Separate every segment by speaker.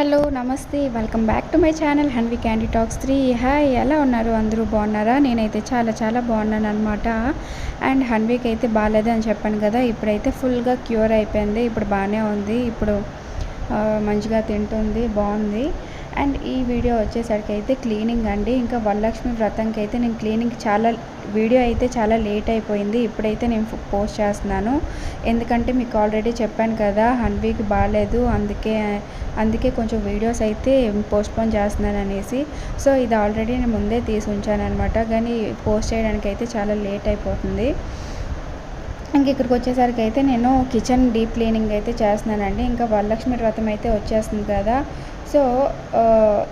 Speaker 1: Hello నమస్తే welcome back to my channel Hanvi candy talks 3. Hi, ఎలా ఉన్నారు? అందరూ బాగున్నారా? నేనైతే చాలా చాలా బాగున్నాను అనమాట. అండ్ హన్వికి అయితే బాగాలేదు అని చెప్పాను కదా, ఇప్పుడైతే ఫుల్గా క్యూర్ అయిపోయింది. ఇప్పుడు బాగానే ఉంది. ఇప్పుడు మంచిగా తింటుంది, బాగుంది. అండ్ ఈ వీడియో వచ్చేసరికి అయితే క్లీనింగ్ అండి. ఇంకా వరలక్ష్మి వ్రతంకి అయితే నేను క్లీనింగ్ వీడియో అయితే చాలా లేట్ అయిపోయింది. ఇప్పుడైతే నేను పోస్ట్ చేస్తున్నాను. ఎందుకంటే మీకు ఆల్రెడీ చెప్పాను కదా, హన్వికి బాగాలేదు, అందుకే కొంచెం వీడియోస్ అయితే పోస్ట్పోన్ చేస్తున్నాను అనేసి. సో ఇది ఆల్రెడీ నేను ముందే తీసి ఉంచాను అనమాట, కానీ పోస్ట్ చేయడానికి అయితే చాలా లేట్ అయిపోతుంది. ఇంక ఇక్కడికి వచ్చేసరికి అయితే నేను కిచెన్ డీప్ క్లీనింగ్ అయితే చేస్తున్నానండి. ఇంకా వరలక్ష్మి వ్రతం అయితే వచ్చేస్తుంది కదా, సో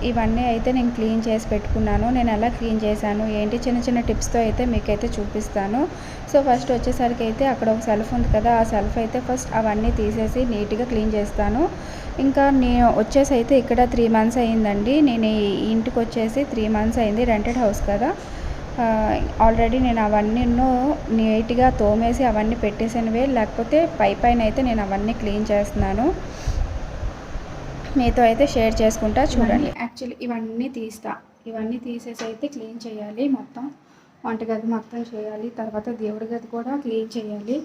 Speaker 1: ఇవన్నీ అయితే నేను క్లీన్ చేసి పెట్టుకున్నాను. నేను ఎలా క్లీన్ చేశాను ఏంటి చిన్న చిన్న టిప్స్తో అయితే మీకైతే చూపిస్తాను. సో ఫస్ట్ వచ్చేసరికి అయితే అక్కడ ఒక సెల్ఫ్ ఉంది కదా, ఆ సెల్ఫ్ అయితే ఫస్ట్ అవన్నీ తీసేసి నీట్గా క్లీన్ చేస్తాను. ఇంకా నేను వచ్చేసి అయితే ఇక్కడ 3 months అయ్యిందండి. నేను ఈ ఇంటికి వచ్చేసి 3 months అయింది. రెంటెడ్ హౌస్ కదా, ఆల్రెడీ నేను అవన్నీ నీట్గా తోమేసి అవన్నీ పెట్టేసినవే, లేకపోతే పైన అయితే నేను అవన్నీ క్లీన్ చేస్తున్నాను. మీతో అయితే షేర్ చేసుకుంటా చూడండి. యాక్చువల్లీ ఇవన్నీ తీసేసి అయితే క్లీన్ చేయాలి. మొత్తం వంటగది మొత్తం చేయాలి, తర్వాత దేవుడి గది కూడా క్లీన్ చేయాలి.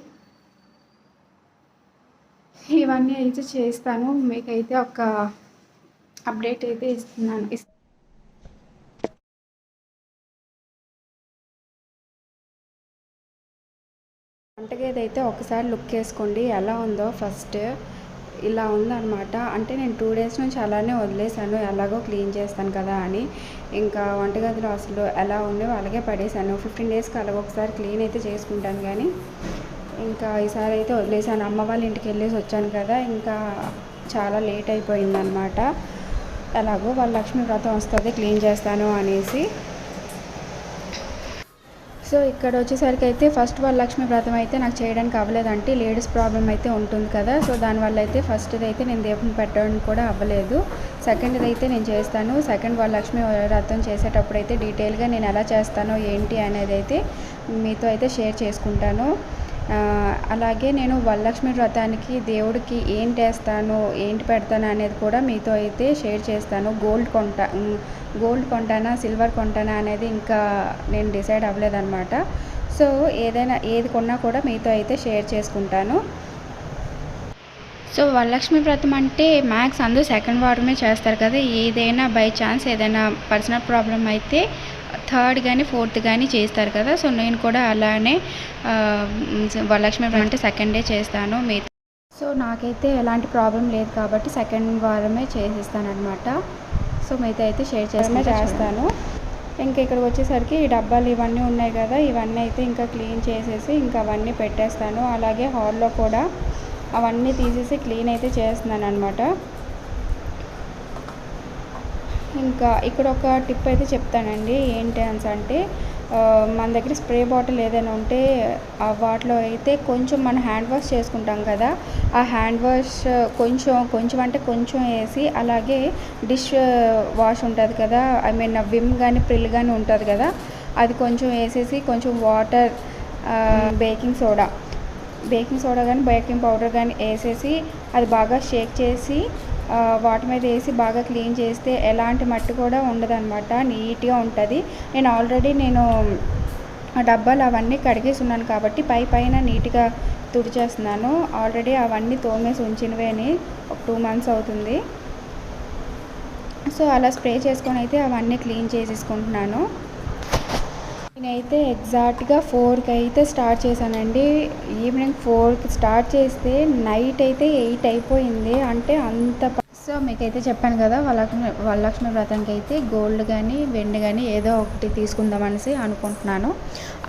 Speaker 1: ఇవన్నీ అయితే చేస్తాను. మీకైతే ఒక అప్డేట్ అయితే ఇస్తున్నాను. వంటగది అయితే ఒకసారి లుక్ వేసుకోండి ఎలా ఉందో. ఫస్ట్ ఇలా ఉందన్నమాట. అంటే నేను 2 days నుంచి అలానే వదిలేసాను, ఎలాగో క్లీన్ చేస్తాను కదా అని. ఇంకా వంటగదిలో అసలు ఎలా ఉందో అలాగే పడేసాను. 15 daysకి అలాగ ఒకసారి క్లీన్ అయితే చేసుకుంటాను, కానీ ఇంకా ఈసారి అయితే వదిలేసాను. అమ్మ వాళ్ళ ఇంటికి వెళ్ళేసి వచ్చాను కదా, ఇంకా చాలా లేట్ అయిపోయిందనమాట. ఎలాగో వరలక్ష్మి వ్రతం వస్తుంది, క్లీన్ చేస్తాను అనేసి. సో ఇక్కడ వచ్చేసరికి అయితే ఫస్ట్ వరలక్ష్మి వ్రతం అయితే నాకు చేయడానికి అవ్వలేదంటే, లేడీస్ ప్రాబ్లం అయితే ఉంటుంది కదా, సో దానివల్ల అయితే ఫస్ట్ది అయితే నేను దీపం పెట్టడానికి కూడా అవ్వలేదు. సెకండ్ది అయితే నేను చేస్తాను. సెకండ్ వరలక్ష్మి వ్రతం చేసేటప్పుడు అయితే డీటెయిల్గా నేను ఎలా చేస్తానో ఏంటి అనేది అయితే మీతో అయితే షేర్ చేసుకుంటాను. అలాగే నేను వరలక్ష్మి వ్రతానికి దేవుడికి ఏంటి వేస్తాను ఏంటి పెడతాను అనేది కూడా మీతో అయితే షేర్ చేస్తాను. గోల్డ్ కొంటానా సిల్వర్ కొంటానా అనేది ఇంకా నేను డిసైడ్ అవ్వలేదన్నమాట. సో ఏది కొన్నా కూడా మీతో అయితే షేర్ చేసుకుంటాను. సో వరలక్ష్మి వ్రతం అంటే మ్యాక్స్ అందరూ సెకండ్ వారమే చేస్తారు కదా. ఏదైనా బై ఛాన్స్ ఏదైనా పర్సనల్ ప్రాబ్లం అయితే 3rd కానీ 4th కానీ చేస్తారు కదా. సో నేను కూడా అలానే వరలక్ష్మి వ్రతం అంటే 2nd day చేస్తాను. సో నాకైతే ఎలాంటి ప్రాబ్లం లేదు కాబట్టి 2nd వారమే చేసేస్తాను అనమాట. సో మీతో అయితే షేర్ చేస్తాను. ఇంకా ఇక్కడికి వచ్చేసరికి ఈ డబ్బాలు ఇవన్నీ ఉన్నాయి కదా, ఇవన్నీ అయితే ఇంకా క్లీన్ చేసేసి ఇంకా అవన్నీ పెట్టేస్తాను. అలాగే హాల్లో కూడా అవన్నీ తీసేసి క్లీన్ అయితే చేస్తున్నాను అనమాట. ఇంకా ఇక్కడ ఒక టిప్ అయితే చెప్తానండి. ఏంటి అంటే మన దగ్గర స్ప్రే బాటిల్ ఏదైనా ఉంటే వాటిలో అయితే కొంచెం మనం హ్యాండ్ వాష్ చేసుకుంటాం కదా, ఆ హ్యాండ్ వాష్ కొంచెం అంటే కొంచెం వేసి, అలాగే డిష్ వాష్ ఉంటుంది కదా, ఐ మీన్ విమ్ కానీ ప్రిల్ కానీ ఉంటుంది కదా, అది కొంచెం వేసేసి కొంచెం వాటర్, బేకింగ్ సోడా కానీ బేకింగ్ పౌడర్ కానీ వేసేసి అది బాగా షేక్ చేసి వాటి మీద వేసి బాగా క్లీన్ చేస్తే ఎలాంటి మట్టి కూడా ఉండదన్నమాట, నీట్గా ఉంటుంది. నేను ఆల్రెడీ ఆ డబ్బాలు అవన్నీ కడిగేసి ఉన్నాను కాబట్టి పైన నీట్గా తుడిచేస్తున్నాను. ఆల్రెడీ అవన్నీ తోమేసి ఉంచినవేని ఒక 2 months అవుతుంది. సో అలా స్ప్రే చేసుకొని అయితే అవన్నీ క్లీన్ చేసేసుకుంటున్నాను. నేనైతే ఎగ్జాక్ట్గా 4కి అయితే స్టార్ట్ చేశానండి. ఈవినింగ్ 4కి స్టార్ట్ చేస్తే నైట్ అయితే 8 అయిపోయింది. అంటే అంత. సో మీకైతే చెప్పాను కదా, వరలక్ష్మి వ్రతానికి అయితే గోల్డ్ కానీ వెండి కానీ ఏదో ఒకటి తీసుకుందామనేసి అనుకుంటున్నాను.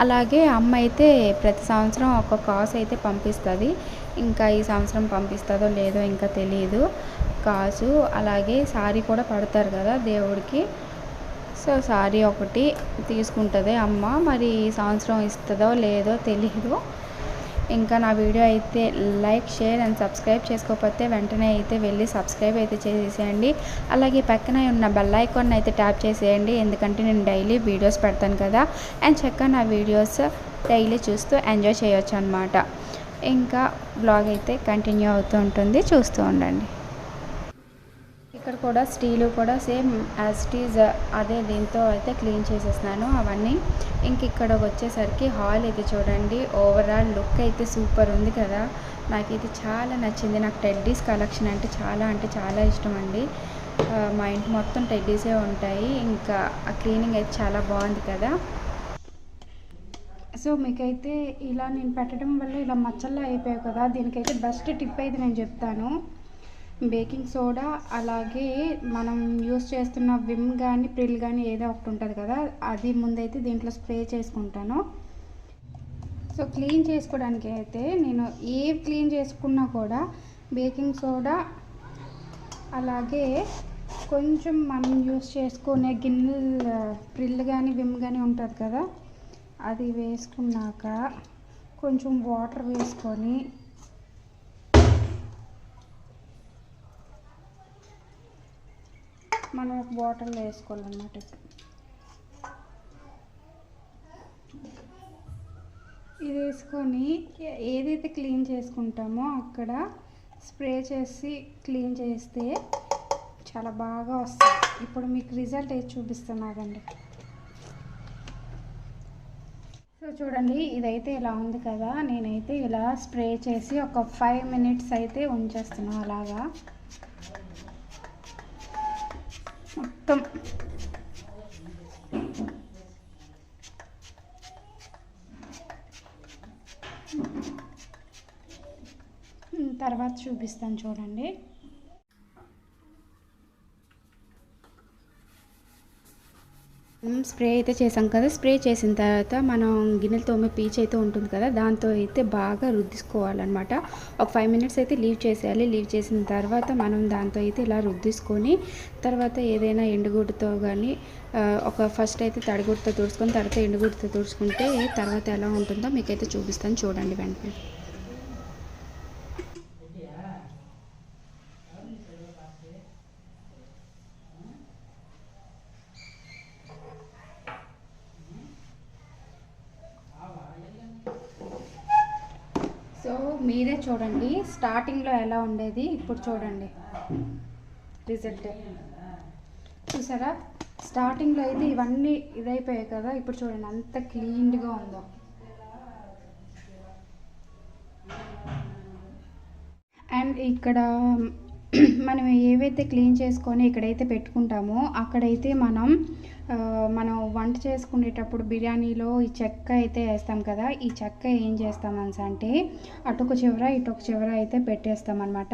Speaker 1: అలాగే అమ్మ అయితే ప్రతి సంవత్సరం ఒక కాసు అయితే పంపిస్తుంది. ఇంకా ఈ సంవత్సరం పంపిస్తుందో లేదో ఇంకా తెలియదు. కాసు అలాగే సారీ కూడా పడతారు కదా దేవుడికి. సో సారీ ఒకటి తీసుకుంటుంది అమ్మ. మరి ఈ సంవత్సరం ఇస్తుందో లేదో తెలీదు. ఇంకా నా వీడియో అయితే లైక్, షేర్ అండ్ సబ్స్క్రైబ్ చేసుకోకపోతే వెంటనే అయితే వెళ్ళి సబ్స్క్రైబ్ అయితే చేసేయండి. అలాగే పక్కన ఉన్న బెల్ ఐకాన్ అయితే ట్యాప్ చేసేయండి, ఎందుకంటే నేను డైలీ వీడియోస్ పెడతాను కదా. అండ్ చక్కగా నా వీడియోస్ డైలీ చూస్తూ ఎంజాయ్ చేయొచ్చు అనమాట. ఇంకా బ్లాగ్ అయితే కంటిన్యూ అవుతూ ఉంటుంది, చూస్తూ ఉండండి. ఇక్కడ కూడా స్టీలు కూడా సేమ్ యాజ్ ఇట్ ఈజ్ అదే దీంతో అయితే క్లీన్ చేసేస్తున్నాను అవన్నీ. ఇంక ఇక్కడ వచ్చేసరికి హాల్ అయితే చూడండి, ఓవరాల్ లుక్ అయితే సూపర్ ఉంది కదా. నాకైతే చాలా నచ్చింది. నాకు టెడ్డీస్ కలెక్షన్ అంటే చాలా ఇష్టం అండి. మా ఇంటి మొత్తం టెడ్డీసే ఉంటాయి. ఇంకా ఆ క్లీనింగ్ అయితే చాలా బాగుంది కదా. సో మీకైతే ఇలా నేను పెట్టడం వల్ల ఇలా మచ్చల్లో అయిపోయాయి కదా, దీనికైతే బెస్ట్ టిప్ అయితే నేను చెప్తాను. బేకింగ్ సోడా అలాగే మనం యూస్ చేస్తున్న విమ్ కానీ ప్రిల్ కానీ ఏదో ఒకటి ఉంటుంది కదా, అది ముందైతే దీంట్లో స్ప్రే చేసుకుంటాను. సో క్లీన్ చేసుకోవడానికి అయితే నేను ఏ క్లీన్ చేసుకున్నా కూడా బేకింగ్ సోడా అలాగే కొంచెం మనం యూస్ చేసుకునే గిన్నెలు ప్రిల్ కానీ విమ్ కానీ ఉంటుంది కదా, అది వేసుకున్నాక కొంచెం వాటర్ వేసుకొని మనం ఒక బాటిల్లో వేసుకోవాలన్నమాట. ఇది వేసుకొని ఏదైతే క్లీన్ చేసుకుంటామో అక్కడ స్ప్రే చేసి క్లీన్ చేస్తే చాలా బాగా వస్తుంది. ఇప్పుడు మీకు రిజల్ట్ అయితే చూపిస్తున్నానండి. సో చూడండి, ఇదైతే ఇలా ఉంది కదా, నేనైతే ఇలా స్ప్రే చేసి ఒక 5 minutes అయితే ఉంచేస్తున్నాను. అలాగా మొత్తం తర్వాత చూపిస్తాను చూడండి. స్ప్రే అయితే చేసాం కదా, స్ప్రే చేసిన తర్వాత మనం గిన్నెలు తోమే పీచ్ అయితే ఉంటుంది కదా, దాంతో అయితే బాగా రుద్దిసుకోవాలన్నమాట. ఒక 5 minutes అయితే లీవ్ చేసేయాలి. లీవ్ చేసిన తర్వాత మనం దాంతో అయితే ఇలా రుద్దిసుకొని తర్వాత ఏదైనా ఎండుగుడ్డతో కానీ ఒక ఫస్ట్ అయితే తడిగుడ్డతో తుడుచుకొని తర్వాత ఎండుగుడ్డతో తుడుచుకుంటే తర్వాత ఎలా ఉంటుందో మీకైతే చూపిస్తాను చూడండి వెంటనే. సో మీరే చూడండి, స్టార్టింగ్లో ఎలా ఉండేది, ఇప్పుడు చూడండి రిజల్ట్. చూసారా, స్టార్టింగ్లో అయితే ఇవన్నీ ఇదైపోయాయి కదా, ఇప్పుడు చూడండి అంత క్లీన్గా ఉందో. అండ్ ఇక్కడ మనం ఏవైతే క్లీన్ చేసుకొని ఇక్కడైతే పెట్టుకుంటామో అక్కడైతే మనం వంట చేసుకునేటప్పుడు బిర్యానీలో ఈ చెక్క అయితే వేస్తాం కదా, ఈ చెక్క ఏం చేస్తామని అంటే అటొక చివర ఇటొక చివర అయితే పెట్టేస్తామన్నమాట.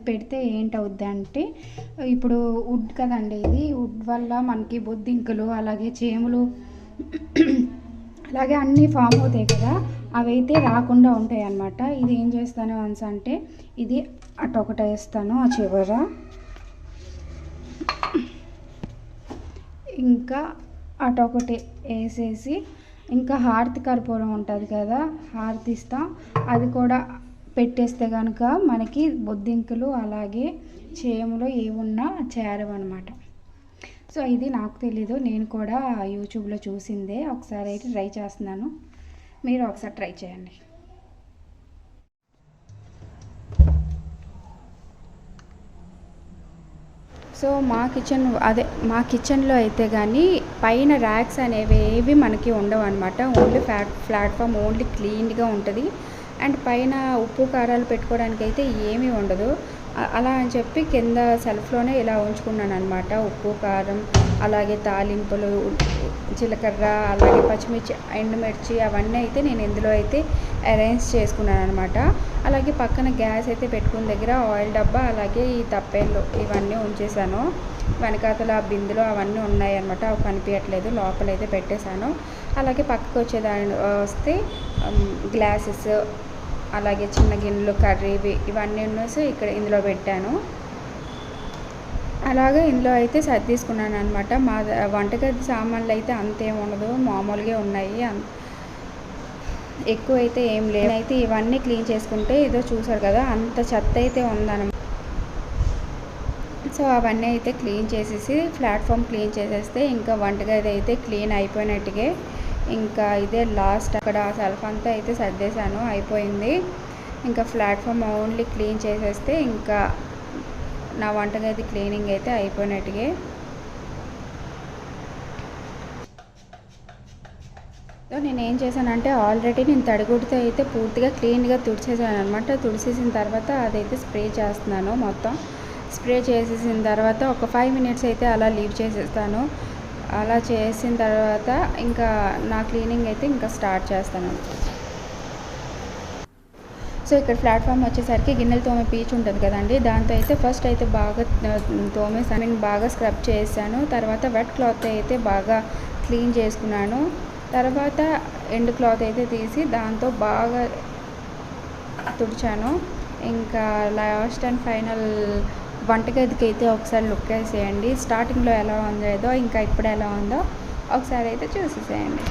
Speaker 1: పెడితే ఏంటవుద్ది అంటే, ఇప్పుడు వుడ్ కదండి, ఇది వుడ్ వల్ల మనకి బొద్దింకలు అలాగే చేములు అలాగే అన్నీ ఫామ్ అవుతాయి కదా, అవైతే రాకుండా ఉంటాయి అన్నమాట. ఇది ఏం చేస్తాను అంటే ఇది అటొకటి వేస్తాను ఆ చివర, ఇంకా అటొకటి వేసేసి ఇంకా హారతి కర్పూరం ఉంటుంది కదా, హారతి ఇస్తాం, అది కూడా పెట్టేస్తే కనుక మనకి బొద్దింకలు అలాగే చేములు ఏమున్నా చేరవన్నమాట. సో ఇది నాకు తెలీదు, నేను కూడా యూట్యూబ్లో చూసిందే. ఒకసారి అయితే ట్రై చేస్తున్నాను, మీరు ఒకసారి ట్రై చేయండి. సో మా కిచెన్లో అయితే కానీ పైన ర్యాక్స్ అనేవి ఏవి మనకి ఉండవు అనమాట. ఓన్లీ ప్లాట్ఫామ్ ఓన్లీ క్లీన్గా ఉంటుంది. అండ్ పైన ఉప్పు కారాలు పెట్టుకోవడానికి అయితే ఏమీ ఉండదు. అలా అని చెప్పి కింద సెల్ఫ్లోనే ఇలా ఉంచుకున్నాను అనమాట. ఉప్పు కారం అలాగే తాలింపులు, జీలకర్ర అలాగే పచ్చిమిర్చి ఎండుమిర్చి అవన్నీ అయితే నేను ఇందులో అయితే అరేంజ్ చేసుకున్నాను అనమాట. అలాగే పక్కన గ్యాస్ అయితే పెట్టుకున్న దగ్గర ఆయిల్ డబ్బా అలాగే ఈ తప్పేళ్ళు ఇవన్నీ ఉంచేసాను. వెనకాతల బిందులో అవన్నీ ఉన్నాయి అనమాట, అవి కనిపించట్లేదు, లోపలైతే పెట్టేశాను. అలాగే పక్కకు వస్తే గ్లాసెస్ అలాగే చిన్న గిన్నెలు కర్రీవి ఇవన్నీ ఉన్నసి ఇక్కడ ఇందులో పెట్టాను. అలాగే ఇందులో అయితే సర్దేసుకున్నాను అనమాట. మా వంటగది సామాన్లు అయితే అంతేం ఉండదు, మామూలుగా ఉన్నాయి, ఎక్కువ అయితే ఏం లేదు. అయితే ఇవన్నీ క్లీన్ చేసుకుంటే ఏదో చూసారు కదా అంత చెత్త అయితే ఉందన్నమాట. సో అవన్నీ అయితే క్లీన్ చేసేసి ప్లాట్ఫామ్ క్లీన్ చేసేస్తే ఇంకా వంటగది అయితే క్లీన్ అయిపోయినట్టుగా. ఇంకా ఇదే లాస్ట్, అక్కడ సెల్ఫ్ అంతా అయితే సర్దేశాను, అయిపోయింది. ఇంకా ప్లాట్ఫామ్ ఓన్లీ క్లీన్ చేసేస్తే ఇంకా నా వంటగది క్లీనింగ్ అయితే అయిపోయినట్టుగా. సో నేనేం చేశానంటే ఆల్రెడీ నేను తడిగుడ్డతో అయితే పూర్తిగా క్లీన్గా తుడిచేసాను అనమాట. తుడిచేసిన తర్వాత అదైతే స్ప్రే చేస్తున్నాను. మొత్తం స్ప్రే చేసేసిన తర్వాత ఒక 5 మినిట్స్ అయితే అలా లీవ్ చేసేస్తాను. అలా చేసిన తర్వాత ఇంకా నా క్లీనింగ్ అయితే ఇంకా స్టార్ట్ చేస్తాను. సో ఇక్కడ ప్లాట్ఫామ్ వచ్చేసరికి గిన్నెలు తోమే పీచు ఉంటుంది కదండి, దాంతో అయితే ఫస్ట్ అయితే బాగా తోమేసాను, బాగా స్క్రబ్ చేశాను. తర్వాత వెట్ క్లాత్ అయితే బాగా క్లీన్ చేసుకున్నాను. తర్వాత ఎండ్ క్లాత్ అయితే తీసి దాంతో బాగా తుడిచాను. ఇంకా లాస్ట్ అండ్ ఫైనల్ వంటగదికి అయితే ఒకసారి లుక్ వేసేయండి. స్టార్టింగ్లో ఎలా ఉందో ఇంకా ఇప్పుడు ఎలా ఉందో ఒకసారి అయితే చూసేసేయండి.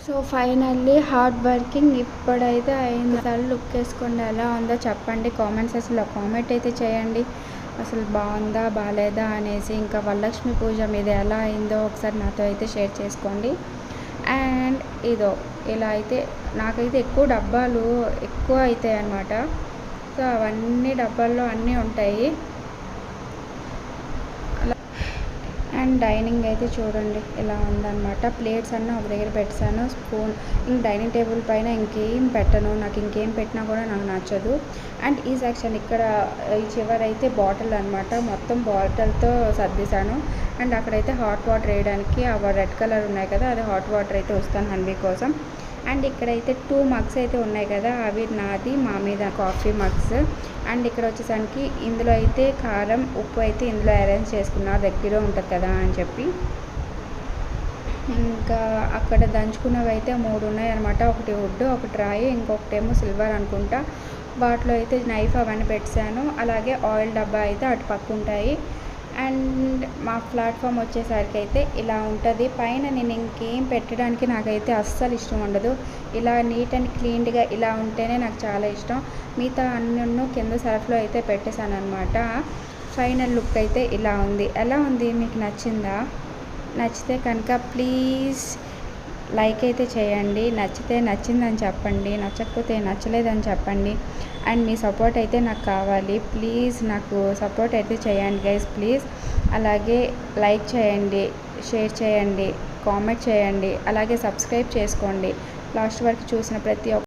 Speaker 1: సో ఫైనల్లీ హార్డ్ వర్కింగ్ ఇప్పుడైతే అయింది. లుక్ వేసుకోండి, ఎలా ఉందో చెప్పండి. కామెంట్ సెక్షన్లో కామెంట్ అయితే చేయండి, అసలు బాగుందా బాగాలేదా అనేసి. ఇంకా వరలక్ష్మి పూజ మీద ఎలా అయిందో ఒకసారి నాతో అయితే షేర్ చేసుకోండి. అండ్ ఇదో ఇలా అయితే నాకైతే ఎక్కువ డబ్బాలు ఎక్కువ అవుతాయి అన్నమాట. సో అవన్నీ డబ్బాల్లో అన్నీ ఉంటాయి. అండ్ డైనింగ్ అయితే చూడండి ఎలా ఉందన్నమాట. ప్లేట్స్ అన్నీ ఒక దగ్గర పెట్టాను, స్పూన్. ఇంక డైనింగ్ టేబుల్ పైన ఇంకేం పెట్టను, నాకు ఇంకేం పెట్టినా కూడా నాకు నచ్చదు. అండ్ ఈ సెక్షన్ ఇక్కడ ఈ చివరైతే బాటిల్ అనమాట, మొత్తం బాటిల్తో సర్దేశాను. అండ్ అక్కడైతే హాట్ వాటర్ వేయడానికి అవి రెడ్ కలర్ ఉన్నాయి కదా, అది హాట్ వాటర్ అయితే వస్తాను హన్వీ కోసం. అండ్ ఇక్కడైతే 2 మగ్స్ అయితే ఉన్నాయి కదా, అవి నాది మా మీద కాఫీ మగ్స్. అండ్ ఇక్కడ వచ్చేసరికి ఇందులో అయితే కారం ఉప్పు అయితే ఇందులో అరేంజ్ చేసుకున్నా, దగ్గర ఉంటుంది కదా అని చెప్పి. ఇంకా అక్కడ దంచుకున్నవి అయితే 3 ఉన్నాయి అనమాట. ఒకటి వుడ్, ఒకటి రాయి, ఇంకొకటేమో సిల్వర్ అనుకుంటా. వాటిలో అయితే నైఫ్ అవన్నీ పెట్టాను. అలాగే ఆయిల్ డబ్బా అయితే అటు పక్క ఉంటాయి. అండ్ మా ప్లాట్ఫామ్ వచ్చేసరికి అయితే ఇలా ఉంటుంది. పైన నేను ఇంకేం పెట్టడానికి నాకైతే అస్సలు ఇష్టం ఉండదు. ఇలా నీట్ అండ్ క్లీన్గా ఇలా ఉంటేనే నాకు చాలా ఇష్టం. మిగతా అన్నీ కింద సర్ఫ్లో అయితే పెట్టేశాను అనమాట. ఫైనల్ లుక్ అయితే ఇలా ఉంది. ఎలా ఉంది, మీకు నచ్చిందా? నచ్చితే కనుక ప్లీజ్ లైక్ అయితే చేయండి. నచ్చితే నచ్చిందని చెప్పండి, నచ్చకపోతే నచ్చలేదని చెప్పండి. అండ్ మీ సపోర్ట్ అయితే నాకు కావాలి. ప్లీజ్ నాకు సపోర్ట్ అయితే చేయండి గైస్, ప్లీజ్. అలాగే లైక్ చేయండి, షేర్ చేయండి, కామెంట్ చేయండి, అలాగే సబ్స్క్రైబ్ చేసుకోండి. లాస్ట్ వరకు చూసిన ప్రతి